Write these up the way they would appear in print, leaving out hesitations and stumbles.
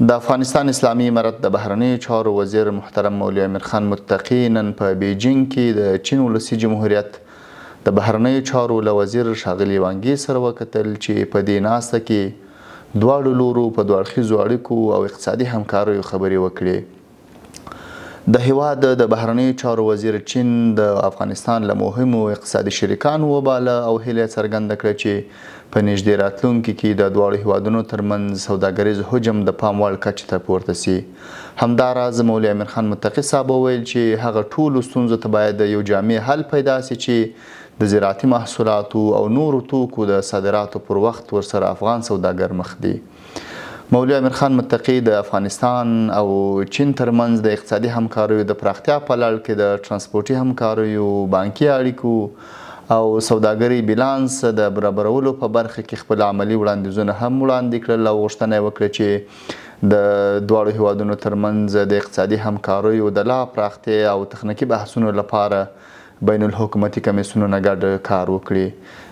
د افغانستان اسلامي امارت د بهرنیو چارو وزیر محترم مولوي امیر خان متقي نن په بیجینګ کې د چین ولسي جمهوریت د بهرنیو چارو له وزیر ښاغلي وانګي سره وکتل چې په دې ناسته کې دواړو لورو په دوه اړخیزو اړیکو او اقتصادي همکاریو خبرې وکړې. د هیواد د بهرنیو چارو وزیر چین د افغانستان له مهمو اقتصادي شریکانو وباله او هیله څرګنده کړه چې په نږدې راتلونکي کې د دواړو هیوادونو ترمنځ سوداګریز حجم د پام وړ کچې ته پورته سي. همداراز مولوي امیر خان متقي صاحب وویل چې هغه ټولو ستونزو ته باید یو جامع حل پیدا سي چې د زراعتي محصولاتو او نورو توکو د صادراتو پر وخت ورسره افغان سوداګر مخ دي. مولوي امیر خان متقي د افغانستان او چین ترمنځ د اقتصادي همکاریو د پراختیا په لړ کې د ترانسپورتي همکاریو، بانکي اړیکو او سوداګرۍ بیلانس د برابرولو په برخه کې خپل عملي وړاندیزونه هم وړاندې کړل او غوښتنه یې وکړه چې د دواړو هیوادونو ترمنځ د اقتصادي همکاریو د لا پراختیا او تخنیکي بحثونو لپاره بین الحکومتي کمیسیونونه ګډ کار وکړي.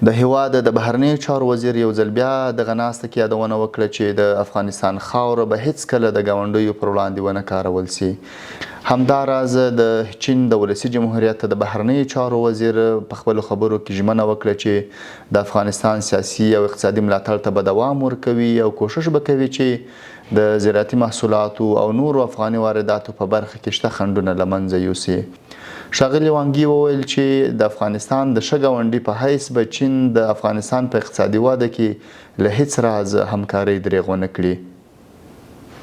د هیواد د بهرنیو چارو وزیر یو ځل بیا دغه ناسته کې یادونه وکړه چې د افغانستان خاوره به هیڅکله د ګاونډیو پر وړاندې ونه کارول سي. همداراز د چین د ولسي جمهوریت د بهرنیو چارو وزیر په خپلو خبرو کې ژمنه وکړه چې د افغانستان سیاسي او اقتصادي ملاتړ ته به دوام ورکوي او کوشش به کوي چې د زراعتي محصولاتو او نورو افغاني وارداتو په برخه کې شته خنډونه له منځه یوسي. ښاغلي وانګي وویل چې د افغانستان د ښه ګاونډي په حیث به چین د افغانستان په اقتصادي وده کې له هیڅ راز همکارۍ دریغ ونه کړي.